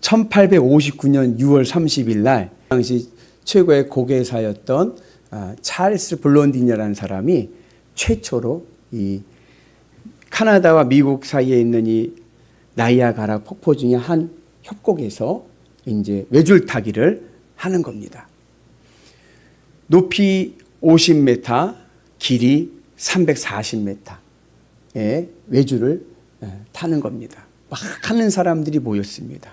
1859년 6월 30일 날 당시 최고의 고개사였던 찰스 블론딘이라는 사람이 최초로 이 카나다와 미국 사이에 있는 이 나이아가라 폭포 중에 한 협곡에서 이제 외줄타기를 하는 겁니다. 높이 50m, 길이 340m의 외줄을 타는 겁니다. 막 하는 사람들이 모였습니다.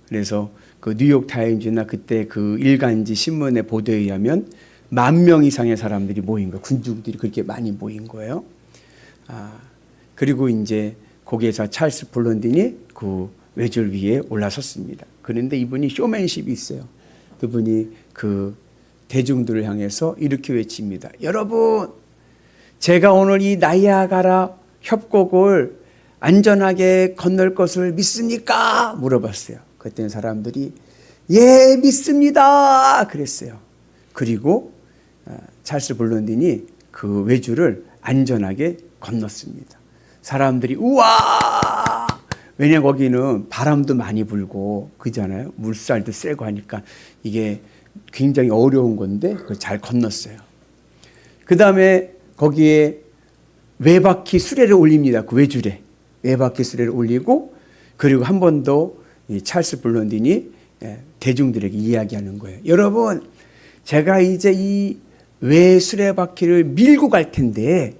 그래서 그 뉴욕 타임즈나 그때 그 일간지 신문의 보도에 의하면 10,000명 이상의 사람들이 모인 거예요. 군중들이 그렇게 많이 모인 거예요. 그리고 이제 고개사 찰스 블론딘이 그 외줄 위에 올라섰습니다. 그런데 이분이 쇼맨십이 있어요. 그분이 그 대중들을 향해서 이렇게 외칩니다. 여러분, 제가 오늘 이 나이아가라 협곡을 안전하게 건널 것을 믿습니까? 물어봤어요. 그때는 사람들이 예, 믿습니다. 그랬어요. 그리고 찰스 블론딘이 그 외줄을 안전하게 건넜습니다. 사람들이 우와! 왜냐면 거기는 바람도 많이 불고 그잖아요. 물살도 세고 하니까 이게 굉장히 어려운 건데 그걸 잘 건넜어요. 그 다음에 거기에 외바퀴 수레를 올립니다. 그 외줄에 외바퀴 수레를 올리고 그리고 한 번 더 이 찰스 블론딘이 대중들에게 이야기하는 거예요. 여러분, 제가 이제 이 외수레바퀴를 밀고 갈 텐데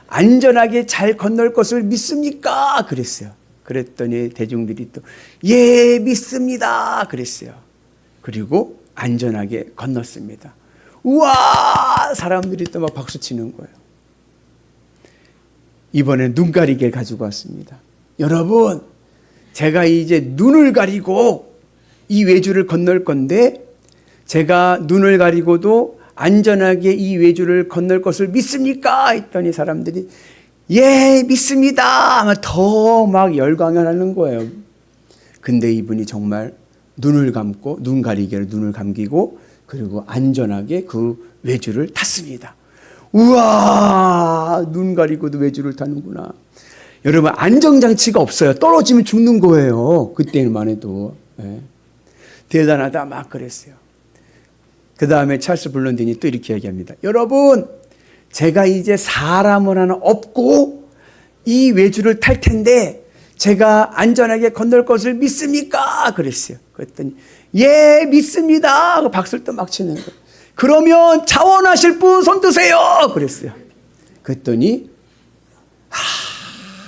안전하게 잘 건널 것을 믿습니까? 그랬어요. 그랬더니 대중들이 또 예, 믿습니다. 그랬어요. 그리고 안전하게 건넜습니다. 우와! 사람들이 또 막 박수 치는 거예요. 이번엔 눈 가리개를 가지고 왔습니다. 여러분, 제가 이제 눈을 가리고 이 외줄을 건널 건데 제가 눈을 가리고도 안전하게 이 외줄을 건널 것을 믿습니까? 했더니 사람들이 예, 믿습니다. 더 막 열광을 하는 거예요. 근데 이분이 정말 눈을 감고 눈 가리개로 눈을 감기고 그리고 안전하게 그 외줄을 탔습니다. 우와, 눈 가리고도 외줄을 타는구나. 여러분, 안전장치가 없어요. 떨어지면 죽는 거예요. 그때만 해도. 네. 대단하다 막 그랬어요. 그 다음에 찰스 블론딘이 또 이렇게 얘기합니다. 여러분, 제가 이제 사람을 하나 업고 이 외줄을 탈 텐데 제가 안전하게 건널 것을 믿습니까? 그랬어요. 그랬더니 예, 믿습니다. 박수를 또 막 치는 거예요. 그러면 자원하실 분 손 드세요. 그랬어요. 그랬더니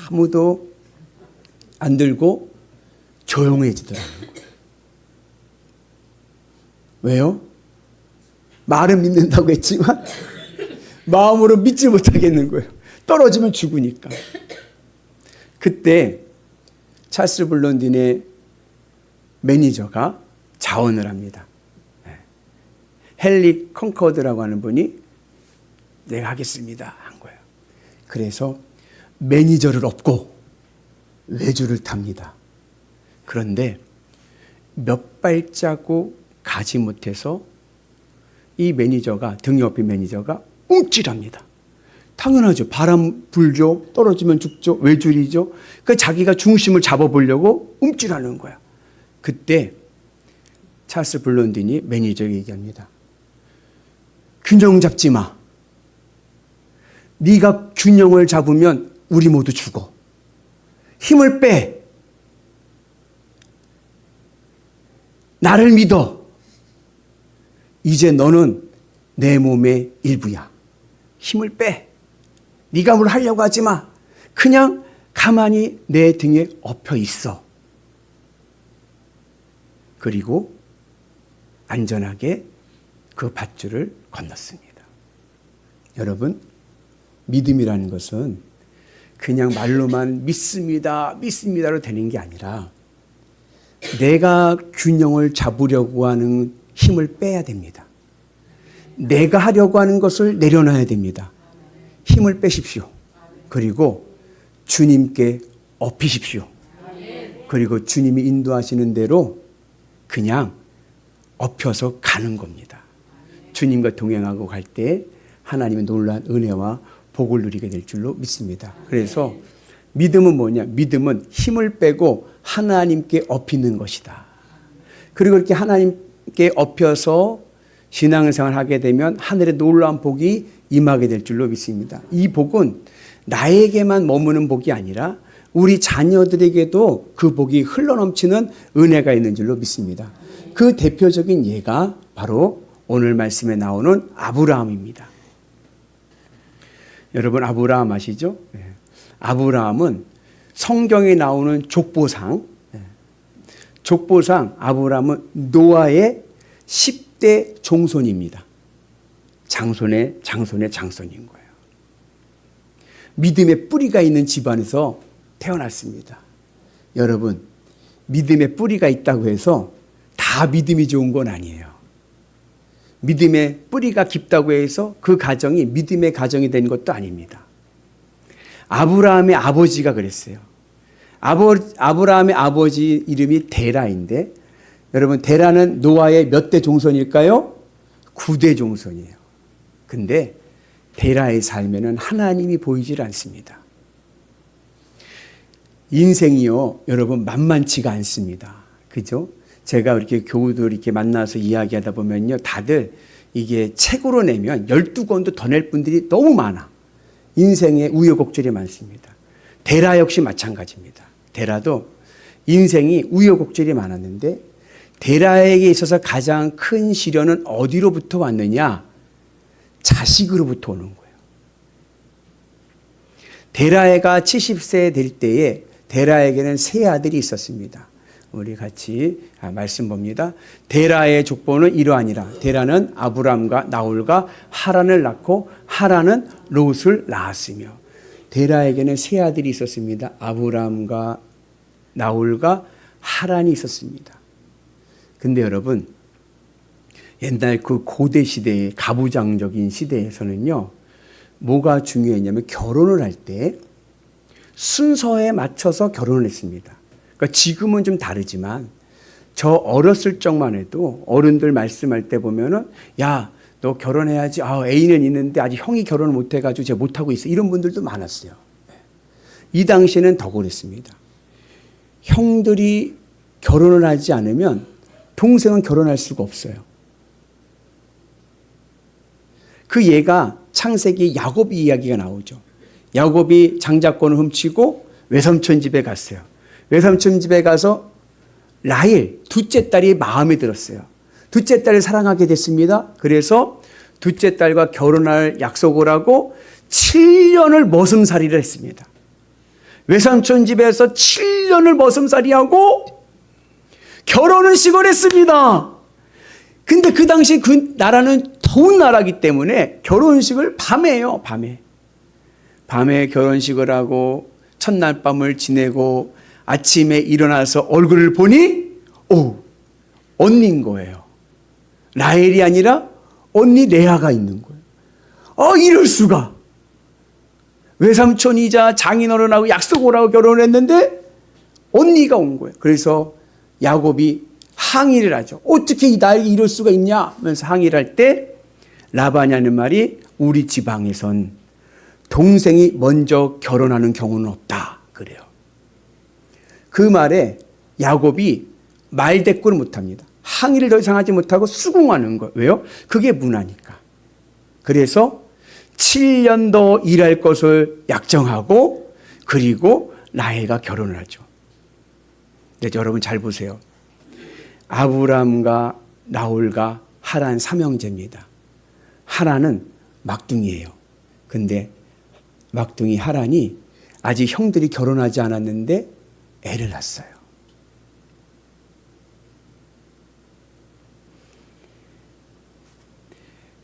아무도 안 들고 조용해지더라고요. 왜요? 말은 믿는다고 했지만 마음으로 믿지 못하겠는 거예요. 떨어지면 죽으니까. 그때 찰스 블론딘의 매니저가 자원을 합니다. 헨리 컨커드라고 하는 분이 내가 하겠습니다 한 거예요. 그래서 매니저를 업고 외줄을 탑니다. 그런데 몇 발자국 가지 못해서 이 매니저가 등 옆에 매니저가 움찔합니다. 당연하죠. 바람 불죠. 떨어지면 죽죠. 외줄이죠. 그러니까 자기가 중심을 잡아보려고 움찔하는 거야. 그때 찰스 블론딘이 매니저에게 얘기합니다. 균형 잡지 마. 네가 균형을 잡으면 우리 모두 죽어. 힘을 빼. 나를 믿어. 이제 너는 내 몸의 일부야. 힘을 빼. 네가 뭘 하려고 하지 마. 그냥 가만히 내 등에 엎여 있어. 그리고 안전하게 그 밧줄을 건넜습니다. 여러분, 믿음이라는 것은 그냥 말로만 믿습니다, 믿습니다로 되는 게 아니라 내가 균형을 잡으려고 하는 힘을 빼야 됩니다. 내가 하려고 하는 것을 내려놔야 됩니다. 힘을 빼십시오. 그리고 주님께 엎이십시오. 그리고 주님이 인도하시는 대로 그냥 엎혀서 가는 겁니다. 주님과 동행하고 갈 때 하나님의 놀라운 은혜와 복을 누리게 될 줄로 믿습니다. 그래서 믿음은 뭐냐? 믿음은 힘을 빼고 하나님께 엎이는 것이다. 그리고 이렇게 하나님께 엎혀서 신앙생활을 하게 되면 하늘의 놀라운 복이 임하게 될 줄로 믿습니다. 이 복은 나에게만 머무는 복이 아니라 우리 자녀들에게도 그 복이 흘러넘치는 은혜가 있는 줄로 믿습니다. 그 대표적인 예가 바로 오늘 말씀에 나오는 아브라함입니다. 여러분 아브라함 아시죠? 아브라함은 성경에 나오는 족보상 아브라함은 노아의 10대 종손입니다. 장손의 장손인 거예요. 믿음의 뿌리가 있는 집안에서 태어났습니다. 여러분, 믿음의 뿌리가 있다고 해서 다 믿음이 좋은 건 아니에요. 믿음의 뿌리가 깊다고 해서 그 가정이 믿음의 가정이 된 것도 아닙니다. 아브라함의 아버지가 그랬어요. 아브라함의 아버지 이름이 데라인데 여러분 데라는 노아의 몇 대 종손일까요? 9대 종손이에요. 근데 데라의 삶에는 하나님이 보이질 않습니다. 인생이요 여러분 만만치가 않습니다. 그죠? 제가 이렇게 교우들 이렇게 만나서 이야기하다 보면요 다들 이게 책으로 내면 12권도 더 낼 분들이 너무 많아. 인생에 우여곡절이 많습니다. 데라 역시 마찬가지입니다. 데라도 인생이 우여곡절이 많았는데 데라에게 있어서 가장 큰 시련은 어디로부터 왔느냐? 자식으로부터 오는 거예요. 데라가 70세 될 때에 데라에게는 세 아들이 있었습니다. 우리 같이 말씀 봅니다. 데라의 족보는 이러하니라. 데라는 아브람과 나홀과 하란을 낳고 하란은 롯을 낳았으며 데라에게는 세 아들이 있었습니다. 아브람과 나홀과 하란이 있었습니다. 근데 여러분 옛날 그 고대 시대의 가부장적인 시대에서는요 뭐가 중요했냐면 결혼을 할 때 순서에 맞춰서 결혼을 했습니다. 그러니까 지금은 좀 다르지만 저 어렸을 적만 해도 어른들 말씀할 때 보면은 야, 너 결혼해야지. 애인은 있는데 아직 형이 결혼을 못 해가지고 제가 못하고 있어. 이런 분들도 많았어요. 이 당시에는 더 그랬습니다. 형들이 결혼을 하지 않으면 동생은 결혼할 수가 없어요. 그 예가 창세기 야곱 이야기가 나오죠. 야곱이 장자권을 훔치고 외삼촌 집에 갔어요. 외삼촌 집에 가서 라헬 둘째 딸이 마음에 들었어요. 둘째 딸을 사랑하게 됐습니다. 그래서 둘째 딸과 결혼할 약속을 하고 7년을 머슴살이를 했습니다. 외삼촌 집에서 7년을 머슴살이하고 결혼을 시골했습니다. 근데 그 당시 그 나라는 더운 나라이기 때문에 결혼식을 밤에 해요. 밤에 결혼식을 하고 첫날 밤을 지내고 아침에 일어나서 얼굴을 보니 언니인 거예요. 라헬이 아니라 언니 레아가 있는 거예요. 이럴 수가. 외삼촌이자 장인어른하고 약속을 하고 결혼을 했는데 언니가 온 거예요. 그래서 야곱이 항의를 하죠. 어떻게 나에게 이럴 수가 있냐 하면서 항의를 할 때 라반이 하는 말이 우리 지방에선 동생이 먼저 결혼하는 경우는 없다 그래요. 그 말에 야곱이 말대꾸를 못합니다. 항의를 더 이상 하지 못하고 수긍하는 거예요. 왜요? 그게 문화니까. 그래서 7년 더 일할 것을 약정하고 그리고 라헬과 결혼을 하죠. 네, 여러분 잘 보세요. 아브람과 나홀과 하란 삼형제입니다. 하란은 막둥이에요. 근데 막둥이 하란이 아직 형들이 결혼하지 않았는데 애를 낳았어요.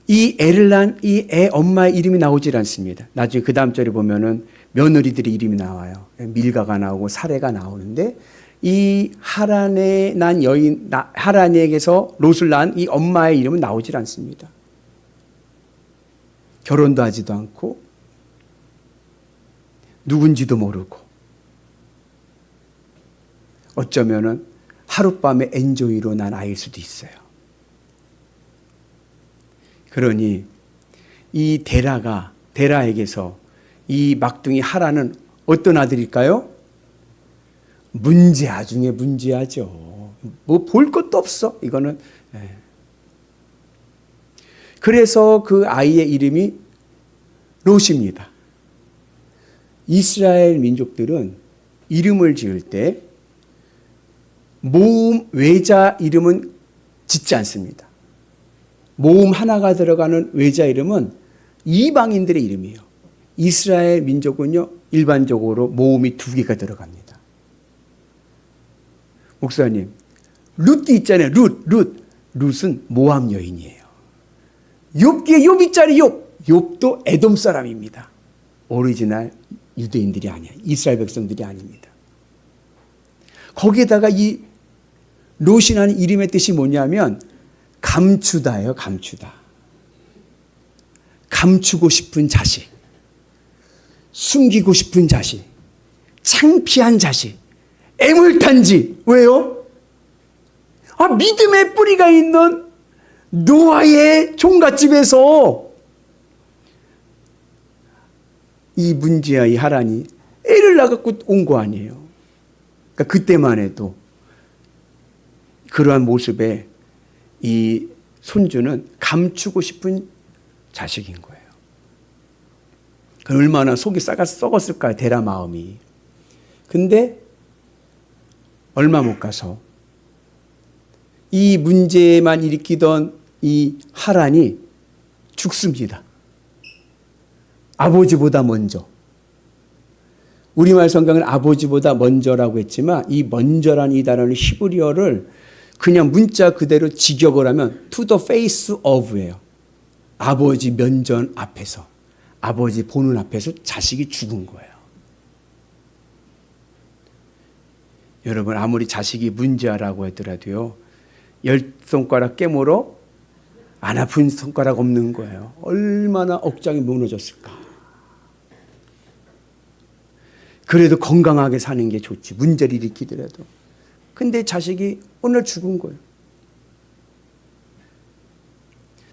이 애를 낳은 이 애 엄마의 이름이 나오질 않습니다. 나중에 그 다음 절에 보면은 며느리들의 이름이 나와요. 밀가가 나오고 사레가 나오는데 이 하란에 난 여인, 하란에게서 롯을 낳은 이 엄마의 이름은 나오질 않습니다. 결혼도 하지도 않고 누군지도 모르고 어쩌면은 하룻밤에 엔조이로 난 아이일 수도 있어요. 그러니 이 데라에게서 이 막둥이 하란은 어떤 아들일까요? 문제아 중에 문제아죠. 뭐 볼 것도 없어. 이거는. 그래서 그 아이의 이름이 롯입니다. 이스라엘 민족들은 이름을 지을 때 모음 외자 이름은 짓지 않습니다. 모음 하나가 들어가는 외자 이름은 이방인들의 이름이에요. 이스라엘 민족은요, 일반적으로 모음이 2개가 들어갑니다. 목사님, 룻이 있잖아요. 룻은 모함 여인이에요. 욥기에 욥이짜리 욥도 에돔 사람입니다. 오리지널 유대인들이 아니야. 이스라엘 백성들이 아닙니다. 거기에다가 이 롯이라는 이름의 뜻이 뭐냐면 감추다예요. 감추다. 감추고 싶은 자식, 숨기고 싶은 자식, 창피한 자식, 애물단지. 왜요? 믿음의 뿌리가 있는 노아의 종갓집에서 이 문제야, 이 하란이 애를 낳아갖고 온 거 아니에요. 그러니까 그때만 해도 그러한 모습에 이 손주는 감추고 싶은 자식인 거예요. 얼마나 속이 썩었을까요, 데라 마음이. 근데 얼마 못 가서 이 문제만 일으키던 이 하란이 죽습니다. 아버지보다 먼저. 우리말 성경은 아버지보다 먼저라고 했지만 이 먼저라는 이 단어는 히브리어를 그냥 문자 그대로 직역을 하면 to the face of예요. 아버지 면전 앞에서, 아버지 보는 앞에서 자식이 죽은 거예요. 여러분, 아무리 자식이 문제라고 하더라도요, 10손가락 깨물어 안 아픈 손가락 없는 거예요. 얼마나 억장이 무너졌을까. 그래도 건강하게 사는 게 좋지. 문제를 일으키더라도. 근데 자식이 오늘 죽은 거예요.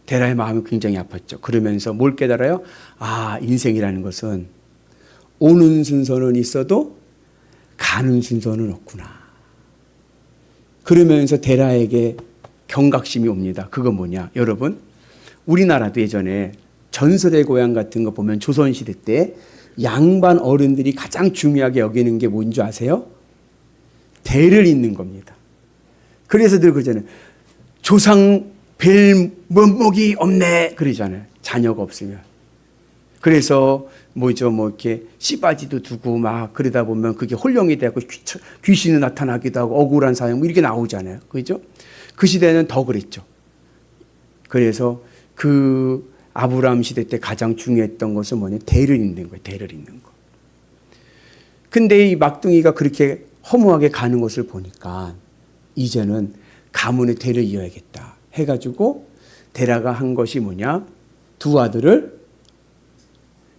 데라의 마음이 굉장히 아팠죠. 그러면서 뭘 깨달아요? 인생이라는 것은 오는 순서는 있어도 가는 순서는 없구나. 그러면서 데라에게 경각심이 옵니다. 그건 뭐냐? 여러분, 우리나라도 예전에 전설의 고향 같은 거 보면 조선시대 때 양반 어른들이 가장 중요하게 여기는 게 뭔지 아세요? 대를 잇는 겁니다. 그래서 늘 그러잖아요. 조상 뵐 면목이 없네. 그러잖아요. 자녀가 없으면. 그래서 이렇게 씨바지도 두고 막 그러다 보면 그게 혼령이 되고 귀신이 나타나기도 하고 억울한 사연 이렇게 나오잖아요. 그죠? 그 시대는 더 그랬죠. 그래서 그 아브라함 시대 때 가장 중요했던 것은 뭐냐? 대를 잇는 거예요. 대를 잇는 거. 근데 이 막둥이가 그렇게 허무하게 가는 것을 보니까 이제는 가문의 대를 이어야겠다 해가지고 데라가 한 것이 뭐냐? 2 아들을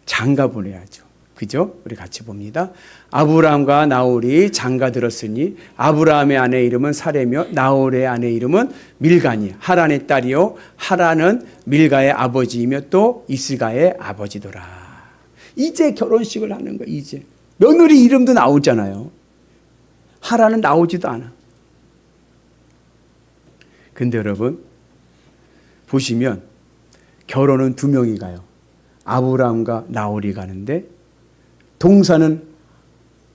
장가 보내야죠. 그죠? 우리 같이 봅니다. 아브라함과 나홀이 장가 들었으니 아브라함의 아내 이름은 사레며 나홀의 아내 이름은 밀가니. 하란의 딸이요 하란은 밀가의 아버지이며 또 이스가의 아버지더라. 이제 결혼식을 하는 거예요. 이제 며느리 이름도 나오잖아요. 하란은 나오지도 않아. 근데 여러분 보시면 결혼은 2명이 가요. 아브라함과 나홀이 가는데 동사는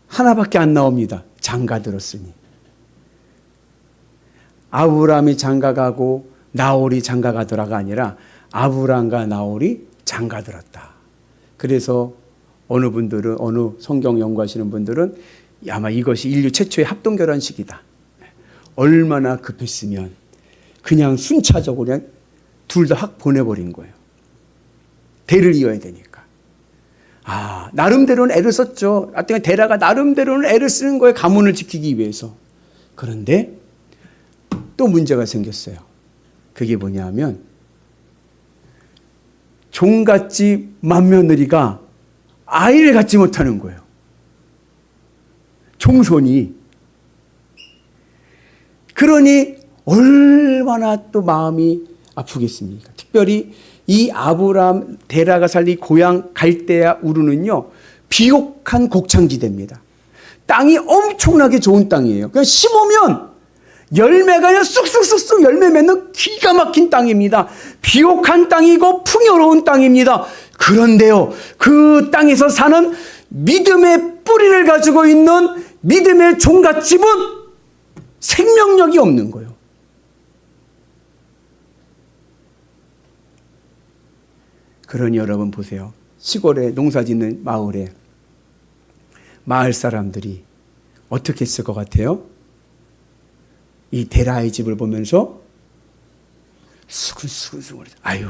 하나밖에 안 나옵니다. 장가 들었으니. 아브라함이 장가 가고 나홀이 장가 가더라가 아니라 아브라함과 나홀이 장가 들었다. 그래서 어느 분들은, 어느 성경 연구하시는 분들은 아마 이것이 인류 최초의 합동 결혼식이다. 얼마나 급했으면 그냥 순차적으로 그냥 둘 다 확 보내버린 거예요. 대를 이어야 되니까. 나름대로는 애를 썼죠. 하여튼 데라가 나름대로는 애를 쓰는 거예요. 가문을 지키기 위해서. 그런데 또 문제가 생겼어요. 그게 뭐냐면 종갓집 맏며느리가 아이를 갖지 못하는 거예요. 종손이. 그러니 얼마나 또 마음이 아프겠습니까? 특별히 이 아브라함 데라가 살리 고향 갈대아 우르는요 비옥한 곡창지대입니다. 땅이 엄청나게 좋은 땅이에요. 그냥 심으면 열매가 그냥 쑥쑥쑥쑥 열매 맺는 기가 막힌 땅입니다. 비옥한 땅이고 풍요로운 땅입니다. 그런데요, 그 땅에서 사는 믿음의 뿌리를 가지고 있는 믿음의 종갓집은 생명력이 없는 거예요. 그러니 여러분 보세요. 시골에 농사 짓는 마을에 마을 사람들이 어떻게 했을 것 같아요? 이 데라의 집을 보면서 수근수근 아유,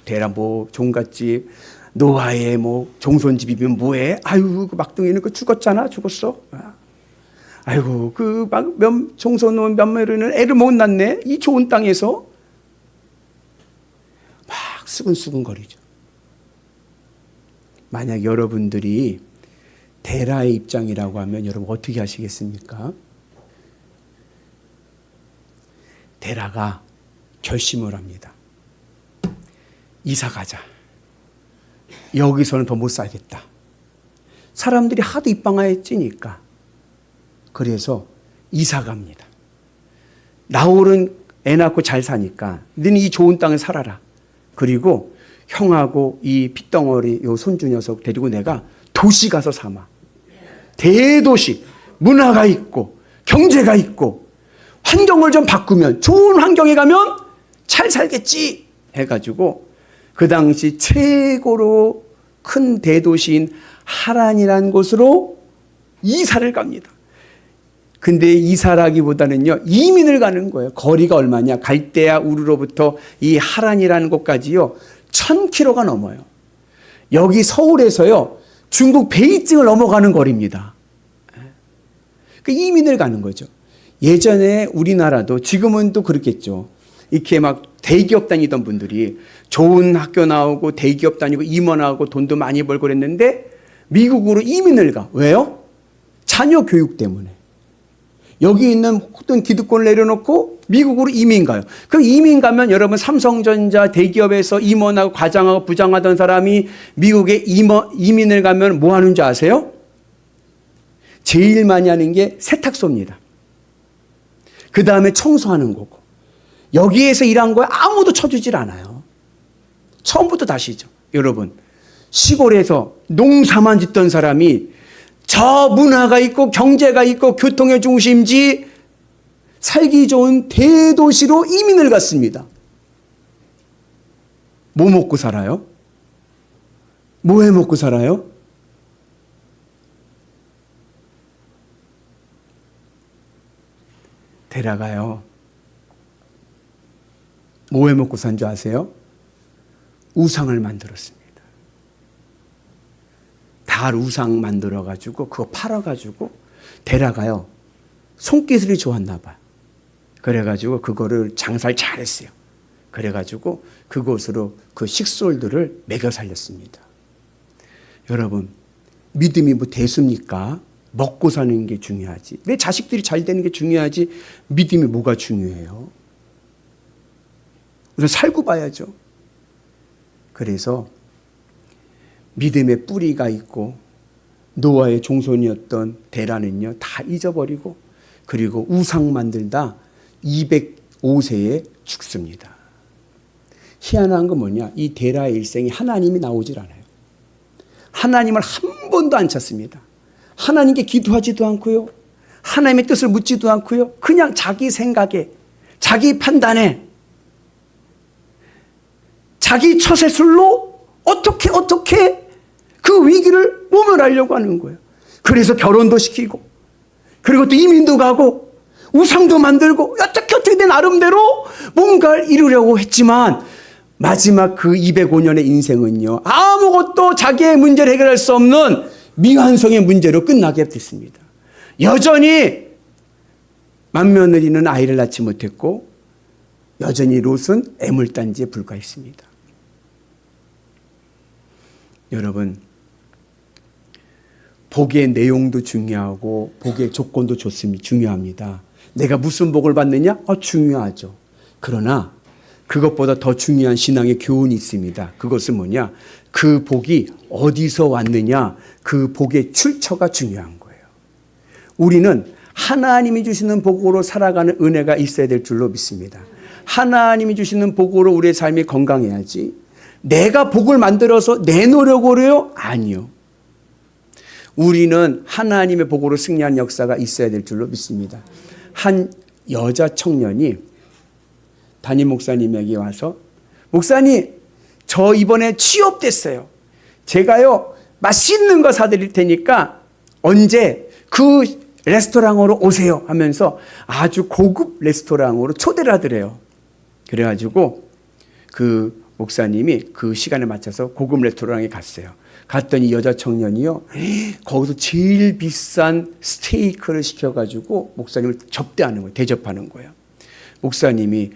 데라 뭐 종갓집, 노아의 뭐 종손집이면 뭐해? 아유, 그 막둥이는 그 죽었잖아, 죽었어. 아이고, 그 막 종손 몇몇이는 애를 못 낳네. 이 좋은 땅에서 막 수근수근거리죠. 만약 여러분들이 데라의 입장이라고 하면 여러분 어떻게 하시겠습니까? 데라가 결심을 합니다. 이사 가자. 여기서는 더 못 살겠다. 사람들이 하도 입방아에 찌니까. 그래서 이사 갑니다. 나홀은 애 낳고 잘 사니까 너는 이 좋은 땅에 살아라. 그리고 형하고 이 핏덩어리 요 손주 녀석 데리고 내가 도시 가서 삼아. 대도시, 문화가 있고 경제가 있고 환경을 좀 바꾸면 좋은 환경에 가면 잘 살겠지 해가지고 그 당시 최고로 큰 대도시인 하란이라는 곳으로 이사를 갑니다. 근데 이사라기보다는요, 이민을 가는 거예요. 거리가 얼마냐? 갈대아 우르로부터 이 하란이라는 곳까지요, 1000km가 넘어요. 여기 서울에서요, 중국 베이징을 넘어가는 거리입니다. 그 이민을 가는 거죠. 예전에 우리나라도 지금은 또 그렇겠죠. 이렇게 막 대기업 다니던 분들이 좋은 학교 나오고 대기업 다니고 임원하고 돈도 많이 벌고 그랬는데 미국으로 이민을 가. 왜요? 자녀 교육 때문에. 여기 있는 어떤 기득권을 내려놓고 미국으로 이민 가요. 그럼 이민 가면 여러분 삼성전자 대기업에서 임원하고 과장하고 부장하던 사람이 미국에 이민을 가면 뭐 하는 줄 아세요? 제일 많이 하는 게 세탁소입니다. 그 다음에 청소하는 거고. 여기에서 일한 거에 아무도 쳐주질 않아요. 처음부터 다시죠. 여러분, 시골에서 농사만 짓던 사람이 저 문화가 있고 경제가 있고 교통의 중심지 살기 좋은 대도시로 이민을 갔습니다. 뭐 먹고 살아요? 뭐 해 먹고 살아요? 데라가요. 뭐 해 먹고 산 줄 아세요? 우상을 만들었습니다. 달 우상 만들어가지고 그거 팔아가지고 데라가요. 손기술이 좋았나 봐요. 그래가지고 그거를 장사를 잘했어요. 그래가지고 그곳으로 그 식솔들을 먹여 살렸습니다. 여러분, 믿음이 뭐 대수입니까? 먹고 사는 게 중요하지. 내 자식들이 잘 되는 게 중요하지. 믿음이 뭐가 중요해요? 우선 살고 봐야죠. 그래서 믿음의 뿌리가 있고 노아의 종손이었던 데라는요, 다 잊어버리고 그리고 우상 만들다 205세에 죽습니다. 희한한 건 뭐냐? 이 데라의 일생에 하나님이 나오질 않아요. 하나님을 한 번도 안 찾습니다. 하나님께 기도하지도 않고요. 하나님의 뜻을 묻지도 않고요. 그냥 자기 생각에, 자기 판단에, 자기 처세술로 어떻게 그 위기를 모면하려고 하는 거예요. 그래서 결혼도 시키고 그리고 또 이민도 가고 우상도 만들고 어떻게 내 나름대로 뭔가를 이루려고 했지만 마지막 그 205년의 인생은요, 아무것도 자기의 문제를 해결할 수 없는 미완성의 문제로 끝나게 됐습니다. 여전히 맏며느리는 아이를 낳지 못했고 여전히 롯은 애물단지에 불과했습니다. 여러분, 복의 내용도 중요하고 복의 조건도 중요합니다. 내가 무슨 복을 받느냐? 중요하죠. 그러나 그것보다 더 중요한 신앙의 교훈이 있습니다. 그것은 뭐냐? 그 복이 어디서 왔느냐? 그 복의 출처가 중요한 거예요. 우리는 하나님이 주시는 복으로 살아가는 은혜가 있어야 될 줄로 믿습니다. 하나님이 주시는 복으로 우리의 삶이 건강해야지. 내가 복을 만들어서 내 노력으로요? 아니요. 우리는 하나님의 복으로 승리하는 역사가 있어야 될 줄로 믿습니다. 한 여자 청년이 담임 목사님에게 와서, 목사님, 저 이번에 취업됐어요. 제가요, 맛있는 거 사드릴 테니까 언제 그 레스토랑으로 오세요 하면서 아주 고급 레스토랑으로 초대를 하더래요. 그래가지고 그 목사님이 그 시간에 맞춰서 고급 레스토랑에 갔어요. 갔더니 여자 청년이요, 거기서 제일 비싼 스테이크를 시켜가지고 목사님을 접대하는 거예요. 대접하는 거예요. 목사님이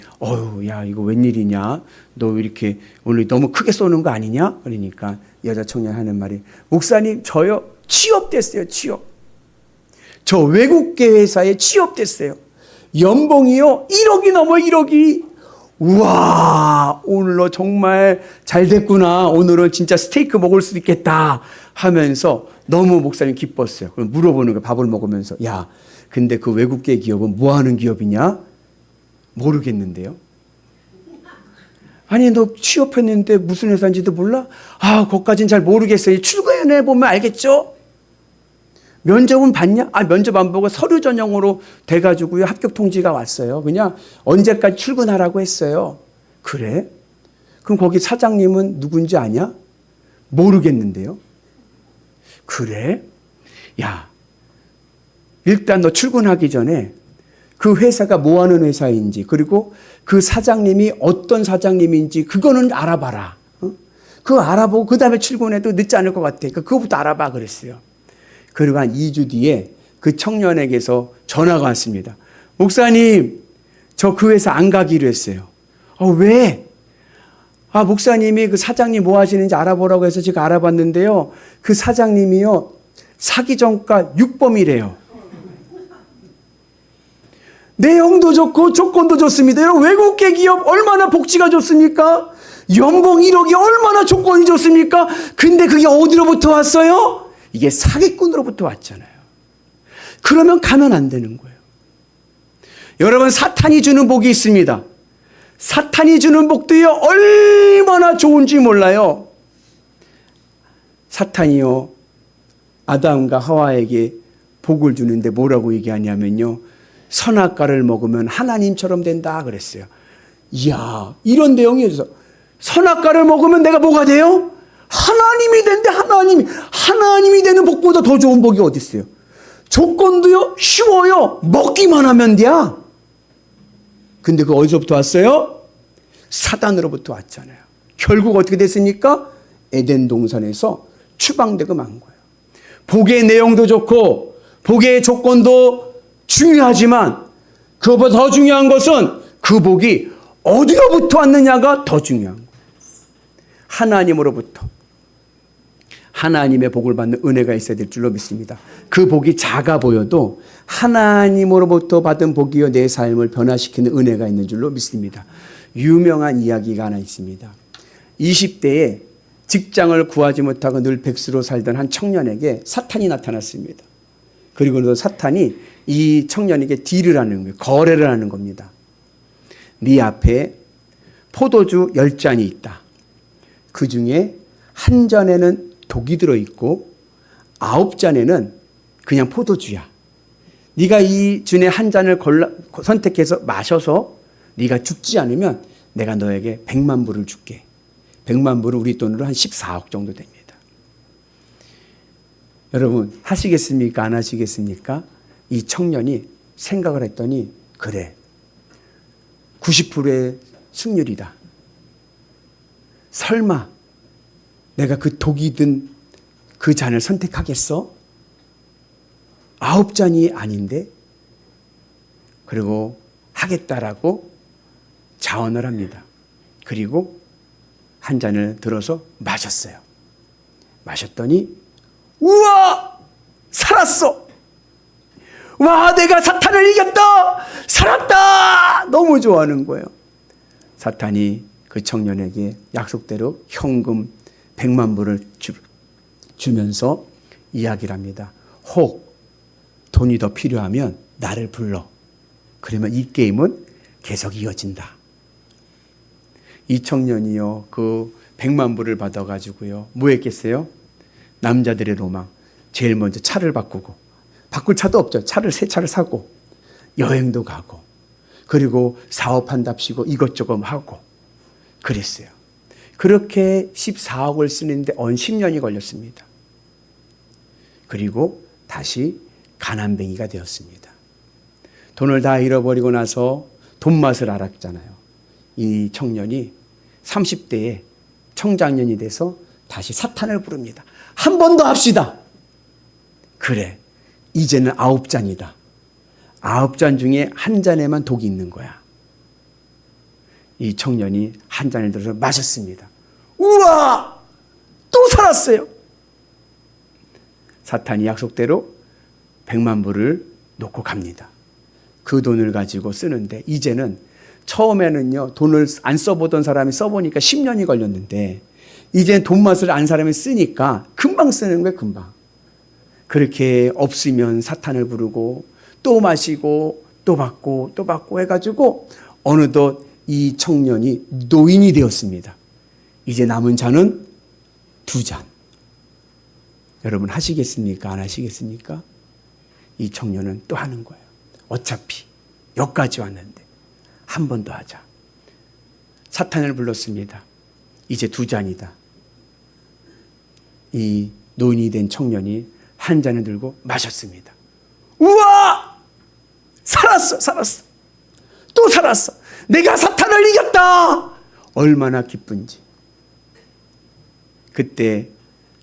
야, 이거 웬일이냐, 너 이렇게 오늘 너무 크게 쏘는 거 아니냐? 그러니까 여자 청년 하는 말이, 목사님, 저요 취업됐어요. 저 외국계 회사에 취업됐어요. 연봉이요 1억이 넘어요. 1억이. 우와, 오늘 너 정말 잘 됐구나. 오늘은 진짜 스테이크 먹을 수 있겠다 하면서 너무 목사님 기뻤어요. 그럼 물어보는 거예요. 밥을 먹으면서, 야, 근데 그 외국계 기업은 뭐 하는 기업이냐? 모르겠는데요. 아니, 너 취업했는데 무슨 회사인지도 몰라? 아, 그것까지는 잘 모르겠어요. 출근해 보면 알겠죠? 면접은 봤냐? 아, 면접 안 보고 서류 전형으로 돼가지고요, 합격 통지가 왔어요. 그냥 언제까지 출근하라고 했어요. 그래? 그럼 거기 사장님은 누군지 아냐? 모르겠는데요. 그래? 야, 일단 너 출근하기 전에 그 회사가 뭐 하는 회사인지, 그리고 그 사장님이 어떤 사장님인지 그거는 알아봐라. 그거 알아보고 그 다음에 출근해도 늦지 않을 것 같아. 그거부터 알아봐 그랬어요. 그리고 한 2주 뒤에 그 청년에게서 전화가 왔습니다. 목사님, 저 그 회사 안 가기로 했어요. 왜? 아, 목사님이 그 사장님 뭐 하시는지 알아보라고 해서 제가 알아봤는데요, 그 사장님이요, 사기 전과 6범이래요. 내용도 좋고 조건도 좋습니다. 여러분, 외국계 기업 얼마나 복지가 좋습니까? 연봉 1억이 얼마나 조건이 좋습니까? 근데 그게 어디로부터 왔어요? 이게 사기꾼으로부터 왔잖아요. 그러면 가면 안 되는 거예요. 여러분, 사탄이 주는 복이 있습니다. 사탄이 주는 복도요, 얼마나 좋은지 몰라요. 사탄이요, 아담과 하와에게 복을 주는데 뭐라고 얘기하냐면요, 선악과를 먹으면 하나님처럼 된다 그랬어요. 이야, 이런 내용이 있어서, 선악과를 먹으면 내가 뭐가 돼요? 하나님이 된대. 하나님이 되는 복보다 더 좋은 복이 어디 있어요? 조건도요 쉬워요. 먹기만 하면 돼야. 근데 그 어디서부터 왔어요? 사단으로부터 왔잖아요. 결국 어떻게 됐습니까? 에덴 동산에서 추방되고 만 거예요. 복의 내용도 좋고 복의 조건도 중요하지만 그것보다 더 중요한 것은 그 복이 어디로부터 왔느냐가 더 중요한 거예요. 하나님으로부터. 하나님의 복을 받는 은혜가 있어야 될 줄로 믿습니다. 그 복이 작아 보여도 하나님으로부터 받은 복이요 내 삶을 변화시키는 은혜가 있는 줄로 믿습니다. 유명한 이야기가 하나 있습니다. 20대에 직장을 구하지 못하고 늘 백수로 살던 한 청년에게 사탄이 나타났습니다. 그리고 사탄이 이 청년에게 딜을 하는 거예요. 거래를 하는 겁니다. 네 앞에 포도주 10잔이 있다. 그 중에 한 잔에는 독이 들어있고 9잔에는 그냥 포도주야. 네가 이 중에 한 잔을 선택해서 마셔서 네가 죽지 않으면 내가 너에게 100만 불을 줄게. 100만 불은 우리 돈으로 한 14억 정도 됩니다. 여러분, 하시겠습니까? 안 하시겠습니까? 이 청년이 생각을 했더니, 그래, 90%의 승률이다. 설마 내가 그 독이 든 그 잔을 선택하겠어? 9잔이 아닌데? 그리고 하겠다라고 자언을 합니다. 그리고 한 잔을 들어서 마셨어요. 마셨더니 우와! 살았어! 와, 내가 사탄을 이겼다! 살았다! 너무 좋아하는 거예요. 사탄이 그 청년에게 약속대로 현금 100만 불을 주면서 이야기를 합니다. 혹 돈이 더 필요하면 나를 불러. 그러면 이 게임은 계속 이어진다. 이 청년이요, 그 100만 불을 받아가지고요, 뭐 했겠어요? 남자들의 로망. 제일 먼저 차를 바꾸고, 바꿀 차도 없죠. 새 차를 사고, 여행도 가고, 그리고 사업한답시고 이것저것 하고 그랬어요. 그렇게 14억을 쓰는데 10년이 걸렸습니다. 그리고 다시 가난뱅이가 되었습니다. 돈을 다 잃어버리고 나서 돈 맛을 알았잖아요. 이 청년이 30대에 청장년이 돼서 다시 사탄을 부릅니다. 한 번 더 합시다. 그래, 이제는 9잔이다. 9잔 중에 한 잔에만 독이 있는 거야. 이 청년이 한 잔을 들어서 마셨습니다. 우와! 또 살았어요. 사탄이 약속대로 100만 불을 놓고 갑니다. 그 돈을 가지고 쓰는데, 이제는 처음에는요, 돈을 안 써보던 사람이 써보니까 10년이 걸렸는데, 이제 돈 맛을 안 사람이 쓰니까 금방 쓰는 거예요, 금방. 그렇게 없으면 사탄을 부르고, 또 마시고, 또 받고, 또 받고 해가지고, 어느덧 이 청년이 노인이 되었습니다. 이제 남은 잔은 2잔. 여러분 하시겠습니까? 안 하시겠습니까? 이 청년은 또 하는 거예요. 어차피 여기까지 왔는데 한 번 더 하자. 사탄을 불렀습니다. 이제 2잔이다. 이 노인이 된 청년이 한 잔을 들고 마셨습니다. 우와! 살았어. 또 살았어. 내가 사탄을 이겼다. 얼마나 기쁜지. 그때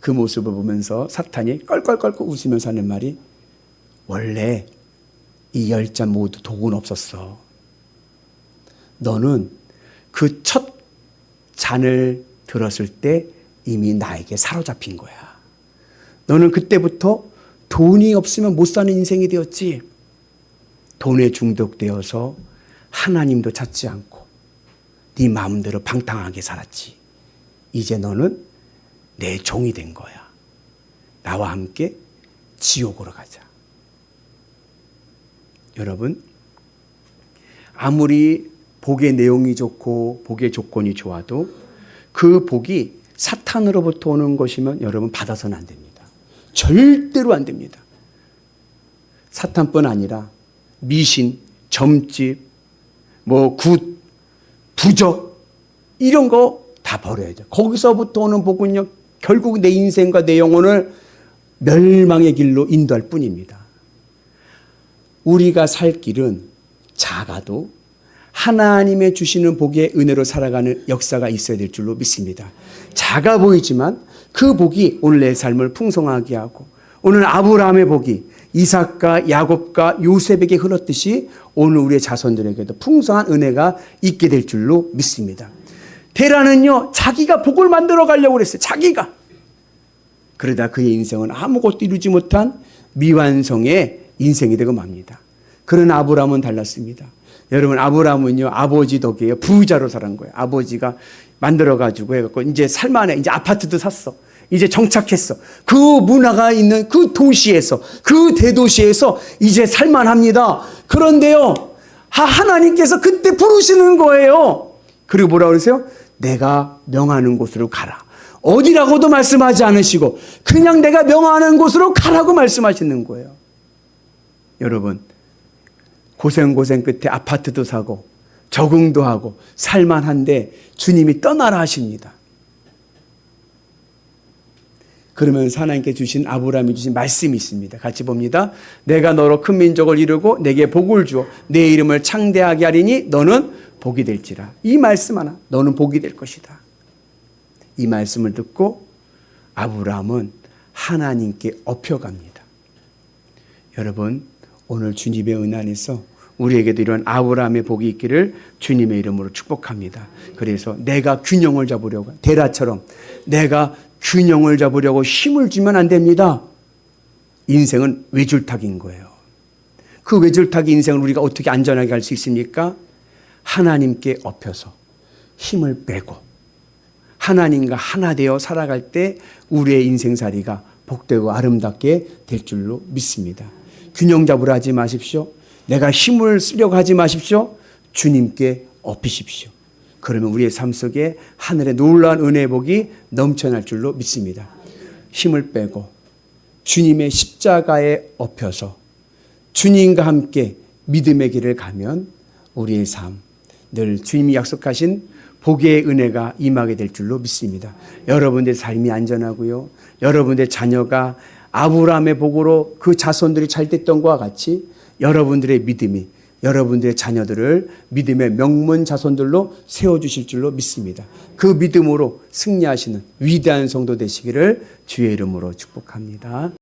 그 모습을 보면서 사탄이 껄껄껄껄 웃으면서 하는 말이, 원래 이 10잔 모두 독은 없었어. 너는 그 첫 잔을 들었을 때 이미 나에게 사로잡힌 거야. 너는 그때부터 돈이 없으면 못 사는 인생이 되었지. 돈에 중독되어서 하나님도 찾지 않고 네 마음대로 방탕하게 살았지. 이제 너는 내 종이 된 거야. 나와 함께 지옥으로 가자. 여러분, 아무리 복의 내용이 좋고 복의 조건이 좋아도 그 복이 사탄으로부터 오는 것이면 여러분 받아서는 안 됩니다. 절대로 안 됩니다. 사탄뿐 아니라 미신, 점집, 굿, 부적 이런 거 다 버려야 돼요. 거기서부터 오는 복은요, 결국 내 인생과 내 영혼을 멸망의 길로 인도할 뿐입니다. 우리가 살 길은 작아도 하나님의 주시는 복의 은혜로 살아가는 역사가 있어야 될 줄로 믿습니다. 작아 보이지만 그 복이 오늘 내 삶을 풍성하게 하고, 오늘 아브라함의 복이 이삭과 야곱과 요셉에게 흘렀듯이 오늘 우리의 자손들에게도 풍성한 은혜가 있게 될 줄로 믿습니다. 데라는요, 자기가 복을 만들어 가려고 그랬어요. 자기가. 그러다 그의 인생은 아무것도 이루지 못한 미완성의 인생이 되고 맙니다. 그러나 아브라함은 달랐습니다. 여러분, 아브라함은요, 아버지 덕이에요. 부자로 살은 거예요. 아버지가 만들어가지고 해갖고 이제 살만해. 이제 아파트도 샀어. 이제 정착했어. 그 문화가 있는 그 도시에서, 그 대도시에서 이제 살만합니다. 그런데요, 하나님께서 그때 부르시는 거예요. 그리고 뭐라 그러세요? 내가 명하는 곳으로 가라. 어디라고도 말씀하지 않으시고 그냥 내가 명하는 곳으로 가라고 말씀하시는 거예요. 여러분, 고생 끝에 아파트도 사고 적응도 하고 살만한데 주님이 떠나라 하십니다. 그러면서 하나님께 주신, 아브라함이 주신 말씀이 있습니다. 같이 봅니다. 내가 너로 큰 민족을 이루고 내게 복을 주어 내 이름을 창대하게 하리니 너는 복이 될지라. 이 말씀 하나, 너는 복이 될 것이다. 이 말씀을 듣고 아브라함은 하나님께 엎혀갑니다. 여러분, 오늘 주님의 은혜 안에서 우리에게도 이런 아브라함의 복이 있기를 주님의 이름으로 축복합니다. 그래서 내가 균형을 잡으려고, 데라처럼 내가 균형을 잡으려고 힘을 주면 안 됩니다. 인생은 외줄타기인 거예요. 그 외줄타기 인생을 우리가 어떻게 안전하게 할 수 있습니까? 하나님께 엎혀서 힘을 빼고 하나님과 하나 되어 살아갈 때 우리의 인생살이가 복되고 아름답게 될 줄로 믿습니다. 균형 잡으려 하지 마십시오. 내가 힘을 쓰려고 하지 마십시오. 주님께 엎이십시오. 그러면 우리의 삶 속에 하늘의 놀라운 은혜의 복이 넘쳐날 줄로 믿습니다. 힘을 빼고 주님의 십자가에 엎여서 주님과 함께 믿음의 길을 가면 우리의 삶, 늘 주님이 약속하신 복의 은혜가 임하게 될 줄로 믿습니다. 여러분들의 삶이 안전하고요. 여러분들의 자녀가 아브라함의 복으로 그 자손들이 잘 됐던 것과 같이 여러분들의 믿음이 여러분들의 자녀들을 믿음의 명문 자손들로 세워주실 줄로 믿습니다. 그 믿음으로 승리하시는 위대한 성도 되시기를 주의 이름으로 축복합니다.